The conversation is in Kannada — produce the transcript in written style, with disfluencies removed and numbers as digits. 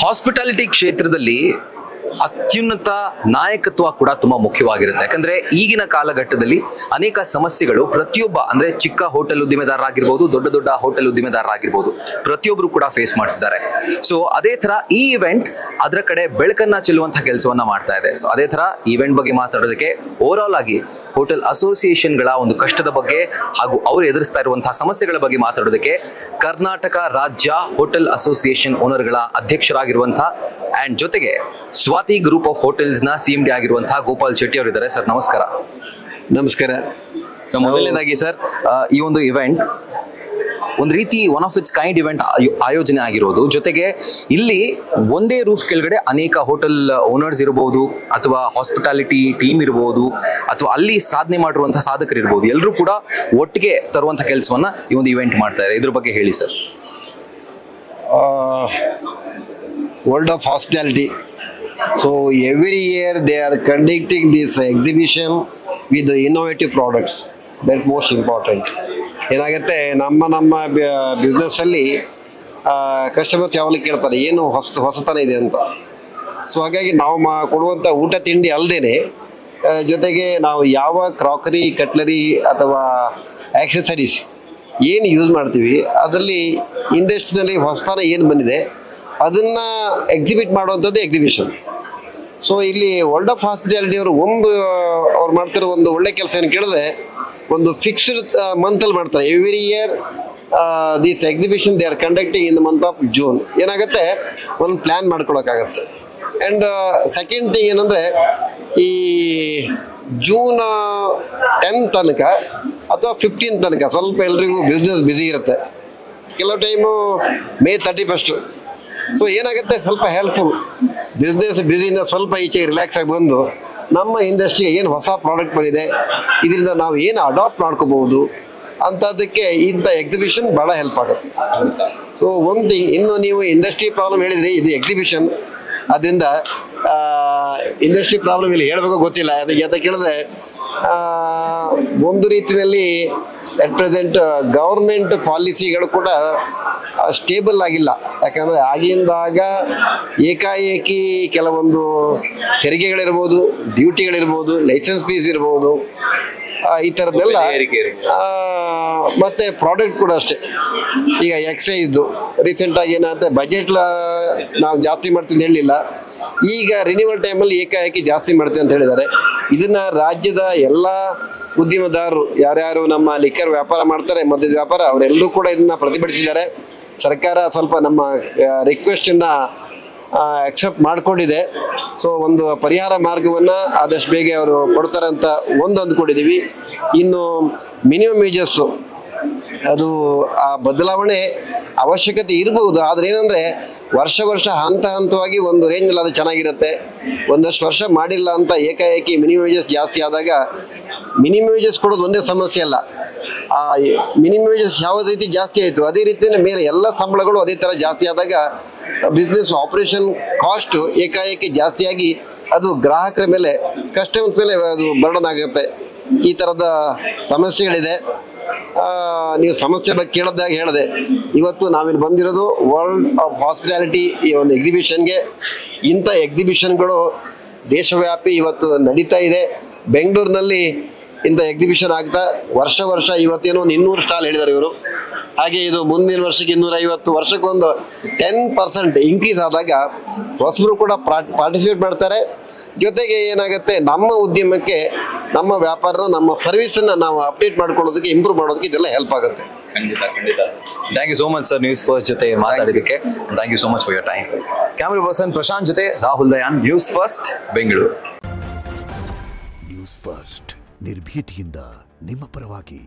ಹಾಸ್ಪಿಟಾಲಿಟಿ ಕ್ಷೇತ್ರದಲ್ಲಿ ಅತ್ಯುನ್ನತ ನಾಯಕತ್ವ ಕೂಡ ತುಂಬಾ ಮುಖ್ಯವಾಗಿರುತ್ತೆ. ಯಾಕಂದ್ರೆ ಈಗಿನ ಕಾಲಘಟ್ಟದಲ್ಲಿ ಅನೇಕ ಸಮಸ್ಯೆಗಳು ಪ್ರತಿಯೊಬ್ಬ ಅಂದ್ರೆ ಚಿಕ್ಕ ಹೋಟೆಲ್ ಉದ್ದಿಮೆದಾರರಾಗಿರ್ಬೋದು, ದೊಡ್ಡ ದೊಡ್ಡ ಹೋಟೆಲ್ ಉದ್ದಿಮೆದಾರರಾಗಿರ್ಬೋದು, ಪ್ರತಿಯೊಬ್ಬರು ಕೂಡ ಫೇಸ್ ಮಾಡ್ತಿದ್ದಾರೆ. ಸೊ ಅದೇ ತರ ಈ ಇವೆಂಟ್ ಅದರ ಕಡೆ ಬೆಳಕನ್ನ ಚೆಲ್ಲುವಂತಹ ಕೆಲಸವನ್ನ ಮಾಡ್ತಾ ಇದೆ. ಸೊ ಅದೇ ತರ ಇವೆಂಟ್ ಬಗ್ಗೆ ಮಾತಾಡೋದಕ್ಕೆ ಓವರ್ ಆಲ್ ಆಗಿ ಹೋಟೆಲ್ ಅಸೋಸಿಯೇಷನ್ಗಳ ಒಂದು ಕಷ್ಟದ ಬಗ್ಗೆ ಹಾಗೂ ಅವರು ಎದುರಿಸ್ತಾ ಇರುವಂತಹ ಸಮಸ್ಯೆಗಳ ಬಗ್ಗೆ ಮಾತಾಡೋದಕ್ಕೆ ಕರ್ನಾಟಕ ರಾಜ್ಯ ಹೋಟೆಲ್ ಅಸೋಸಿಯೇಷನ್ ಓನರ್ಗಳ ಅಧ್ಯಕ್ಷರಾಗಿರುವಂತಹ ಅಂಡ್ ಜೊತೆಗೆ ಸ್ವಾತಿ ಗ್ರೂಪ್ ಆಫ್ ಹೋಟೆಲ್ಸ್ ನ CMD ಆಗಿರುವಂತಹ ಗೋಪಾಲ್ ಶೆಟ್ಟಿ ಅವರು ಇದ್ದಾರೆ. ಸರ್ ನಮಸ್ಕಾರ. ನಮಸ್ಕಾರ. ಮೊದಲನೇದಾಗಿ ಸರ್, ಈ ಒಂದು ಇವೆಂಟ್ ಒಂದು ರೀತಿ one of it's kind event ಆಯೋಜನೆ ಆಗಿರೋದು, ಜೊತೆಗೆ ಇಲ್ಲಿ ಒಂದೇ ರೂಫ್ ಕೆಳಗಡೆ ಅನೇಕ ಹೋಟೆಲ್ ಓನರ್ಸ್ ಇರಬಹುದು ಅಥವಾ ಹಾಸ್ಪಿಟಾಲಿಟಿ ಟೀಮ್ ಇರಬಹುದು ಅಥವಾ ಅಲ್ಲಿ ಸಾಧನೆ ಮಾಡಿರುವಂತಹ ಸಾಧಕರು ಇರಬಹುದು, ಎಲ್ಲರೂ ಕೂಡ ಒಟ್ಟಿಗೆ ತರುವಂತಹ ಕೆಲಸವನ್ನ ಈ ಒಂದು ಇವೆಂಟ್ ಮಾಡ್ತಾ ಇದೆ. ಇದ್ರ ಬಗ್ಗೆ ಹೇಳಿ sir. World of hospitality. So every year they are conducting this exhibition with the innovative products. That's most important. ಏನಾಗುತ್ತೆ, ನಮ್ಮ ಬಿಸ್ನೆಸ್ಸಲ್ಲಿ ಕಸ್ಟಮರ್ಸ್ ಯಾವಾಗಲೂ ಕೇಳ್ತಾರೆ ಏನು ಹೊಸತನ ಇದೆ ಅಂತ. ಸೊ ಹಾಗಾಗಿ ನಾವು ಕೊಡುವಂಥ ಊಟ ತಿಂಡಿ ಅಲ್ಲದೇ ಜೊತೆಗೆ ನಾವು ಯಾವ ಕ್ರಾಕರಿ, ಕಟ್ಲರಿ ಅಥವಾ ಆಕ್ಸೆಸರೀಸ್ ಏನು ಯೂಸ್ ಮಾಡ್ತೀವಿ ಅದರಲ್ಲಿ ಇಂಡಸ್ಟ್ರಿನಲ್ಲಿ ಹೊಸತನ ಏನು ಬಂದಿದೆ ಅದನ್ನು ಎಕ್ಸಿಬಿಟ್ ಮಾಡುವಂಥದ್ದು ಎಕ್ಸಿಬಿಷನ್. ಸೊ ಇಲ್ಲಿ ವರ್ಲ್ಡ್ ಆಫ್ ಹಾಸ್ಪಿಟಾಲಿಟಿ ಅವರು ಅವ್ರು ಮಾಡ್ತಿರೋ ಒಂದು ಒಳ್ಳೆ ಕೆಲಸ ಏನು ಕೇಳಿದ್ರೆ, ಒಂದು ಫಿಕ್ಸ್ಡ್ ಮಂತಲ್ಲಿ ಮಾಡ್ತಾರೆ. Every year this exhibition they are conducting in the month of June. ಏನಾಗುತ್ತೆ, ಒಂದು ಪ್ಲ್ಯಾನ್ ಮಾಡ್ಕೊಳಕ್ಕಾಗತ್ತೆ. ಆ್ಯಂಡ್ ಸೆಕೆಂಡ್ ಥಿಂಗ್ ಏನಂದರೆ, ಈ ಜೂನ್ 10 ತನಕ ಅಥವಾ 15 ತನಕ ಸ್ವಲ್ಪ ಎಲ್ರಿಗೂ ಬಿಸ್ನೆಸ್ ಬ್ಯುಸಿ ಇರುತ್ತೆ. ಕೆಲವು ಟೈಮು May 31. ಸೊ ಏನಾಗುತ್ತೆ, ಸ್ವಲ್ಪ ಹೆಲ್ಪ್ಫುಲ್ ಬಿಸ್ನೆಸ್ ಬ್ಯುಸಿಯಿಂದ ಸ್ವಲ್ಪ ಈಚೆಗೆ ರಿಲ್ಯಾಕ್ಸ್ ಆಗಿ ಬಂದು ನಮ್ಮ ಇಂಡಸ್ಟ್ರಿಗೆ ಏನು ಹೊಸ ಪ್ರಾಡಕ್ಟ್ ಬಂದಿದೆ, ಇದರಿಂದ ನಾವು ಏನು ಅಡಾಪ್ಟ್ ಮಾಡ್ಕೋಬಹುದು ಅಂಥದ್ದಕ್ಕೆ ಇಂಥ ಎಕ್ಸಿಬಿಷನ್ ಭಾಳ ಹೆಲ್ಪ್ ಆಗುತ್ತೆ. ಸೊ ಒಂದು ಥಿಂಗ್, ಇನ್ನು ನೀವು ಇಂಡಸ್ಟ್ರಿ ಪ್ರಾಬ್ಲಮ್ ಹೇಳಿದ್ರಿ, ಇದು ಎಕ್ಸಿಬಿಷನ್, ಅದರಿಂದ ಇಂಡಸ್ಟ್ರಿ ಪ್ರಾಬ್ಲಮ್ ಇಲ್ಲಿ ಹೇಳಬೇಕು ಗೊತ್ತಿಲ್ಲ. ಅದಕ್ಕೆ ಕೇಳಿದ್ರೆ, ಒಂದು ರೀತಿಯಲ್ಲಿ ಅಟ್ ಪ್ರೆಸೆಂಟ್ ಗೌರ್ಮೆಂಟ್ ಪಾಲಿಸಿಗಳು ಕೂಡ ಸ್ಟೇಬಲ್ ಆಗಿಲ್ಲ. ಯಾಕಂದರೆ ಆಗಿಂದಾಗ ಏಕಾಏಕಿ ಕೆಲವೊಂದು ತೆರಿಗೆಗಳಿರ್ಬೋದು, ಡ್ಯೂಟಿಗಳಿರ್ಬೋದು, ಲೈಸೆನ್ಸ್ ಫೀಸ್ ಇರ್ಬೋದು, ಈ ಥರದ್ದೆಲ್ಲ. ಮತ್ತು ಪ್ರಾಡಕ್ಟ್ ಕೂಡ ಅಷ್ಟೇ. ಈಗ ಎಕ್ಸೈಸ್ದು ರೀಸೆಂಟಾಗಿ ಏನಾಗುತ್ತೆ, ಬಜೆಟ್ ನಾವು ಜಾಸ್ತಿ ಮಾಡ್ತೀವಿ ಅಂತ ಹೇಳಲಿಲ್ಲ, ಈಗ ರಿನ್ಯೂವಲ್ ಟೈಮಲ್ಲಿ ಏಕಾಏಕಿ ಜಾಸ್ತಿ ಮಾಡ್ತೀವಿ ಅಂತ ಹೇಳಿದ್ದಾರೆ. ಇದನ್ನು ರಾಜ್ಯದ ಎಲ್ಲ ಉದ್ಯಮದಾರರು, ಯಾರ್ಯಾರು ನಮ್ಮ ಲಿಕ್ಕರ್ ವ್ಯಾಪಾರ ಮಾಡ್ತಾರೆ, ಮದ್ಯದ ವ್ಯಾಪಾರ, ಅವರೆಲ್ಲರೂ ಕೂಡ ಇದನ್ನು ಪ್ರತಿಭಟಿಸಿದ್ದಾರೆ. ಸರ್ಕಾರ ಸ್ವಲ್ಪ ನಮ್ಮ ರಿಕ್ವೆಸ್ಟನ್ನು ಅಕ್ಸೆಪ್ಟ್ ಮಾಡಿಕೊಂಡಿದೆ. ಸೊ ಒಂದು ಪರಿಹಾರ ಮಾರ್ಗವನ್ನು ಆದಷ್ಟು ಬೇಗ ಅವರು ಕೊಡ್ತಾರೆ ಅಂತ ಅಂದ್ಕೊಂಡಿದ್ದೀವಿ. ಇನ್ನು ಮಿನಿಮಮ್ ವೇಜಸ್ಸು ಅದು ಆ ಬದಲಾವಣೆ ಅವಶ್ಯಕತೆ ಇರಬಹುದು. ಆದರೆ ಏನಂದರೆ, ವರ್ಷ ಹಂತವಾಗಿ ಒಂದು ರೇಂಜಲ್ಲಿ ಅದು ಚೆನ್ನಾಗಿರುತ್ತೆ. ಒಂದಷ್ಟು ವರ್ಷ ಮಾಡಿಲ್ಲ ಅಂತ ಏಕಾಏಕಿ ಮಿನಿಮಮ್ ವೇಜಸ್ ಜಾಸ್ತಿ ಆದಾಗ, ಮಿನಿಮಮ್ ವೇಜಸ್ ಕೊಡೋದು ಒಂದೇ ಸಮಸ್ಯೆ ಅಲ್ಲ, ಆ ಮಿನಿಮಮ್ ವೇಜಸ್ ಯಾವ ರೀತಿ ಜಾಸ್ತಿ ಆಯಿತು ಅದೇ ರೀತಿಯೇ ಮೇಲೆ ಎಲ್ಲ ಸಂಬಳಗಳು ಅದೇ ಥರ ಜಾಸ್ತಿ ಆದಾಗ ಬಿಸ್ನೆಸ್ ಆಪರೇಷನ್ ಕಾಸ್ಟು ಏಕಾಏಕಿ ಜಾಸ್ತಿಯಾಗಿ ಅದು ಗ್ರಾಹಕರ ಮೇಲೆ, ಕಸ್ಟಮರ್ಸ್ ಮೇಲೆ ಅದು ಬರ್ಡನ್ ಆಗುತ್ತೆ. ಈ ಥರದ ಸಮಸ್ಯೆಗಳಿದೆ. ನೀವು ಸಮಸ್ಯೆ ಬಗ್ಗೆ ಕೇಳಿದಾಗ ಹೇಳಿದೆ, ಇವತ್ತು ನಾವಿಲ್ಲಿ ಬಂದಿರೋದು ವರ್ಲ್ಡ್ ಆಫ್ ಹಾಸ್ಪಿಟಾಲಿಟಿ ಈ ಒಂದು ಎಕ್ಸಿಬಿಷನ್ಗೆ. ಇಂಥ ಎಕ್ಸಿಬಿಷನ್ಗಳು ದೇಶವ್ಯಾಪಿ ಇವತ್ತು ನಡೀತಾ ಇದೆ. ಬೆಂಗಳೂರಿನಲ್ಲಿ ಇಂಥ ಎಕ್ಸಿಬಿಷನ್ ಆಗ್ತಾ ವರ್ಷ ಇವತ್ತೇನೋ ಒಂದು 200 ಸ್ಟಾಲ್ ಹೇಳಿದ್ದಾರೆ ಇವರು. ಹಾಗೆ ಇದು ಮುಂದಿನ ವರ್ಷಕ್ಕೆ 250, ವರ್ಷಕ್ಕೊಂದು 10% ಇನ್ಕ್ರೀಸ್ ಆದಾಗ ಹೊಸಬರು ಕೂಡ ಪಾರ್ಟಿಸಿಪೇಟ್ ಮಾಡ್ತಾರೆ. ಜೊತೆಗೆ ಏನಾಗುತ್ತೆ, ನಮ್ಮ ಉದ್ಯಮಕ್ಕೆ, ನಮ್ಮ ವ್ಯಾಪಾರನ, ನಮ್ಮ ಸರ್ವಿಸನ್ನು ನಾವು ಅಪ್ಡೇಟ್ ಮಾಡ್ಕೊಳ್ಳೋದಕ್ಕೆ, ಇಂಪ್ರೂವ್ ಮಾಡೋದಕ್ಕೆ ಇದೆಲ್ಲ ಹೆಲ್ಪ್ ಆಗುತ್ತೆ. ಖಂಡಿತ sir. Thank you so much sir, news first ಜೊತೆ ಮಾತಾಡಿದ್ದಕ್ಕೆ. Thank you so much for your time. Camera person Prashanth ಜೊತೆ Rahul Dayan, news first Bengaluru. News first ನಿರ್ಭೀತಿಯಿಂದ ನಿಮ್ಮ ಪರವಾಗಿ.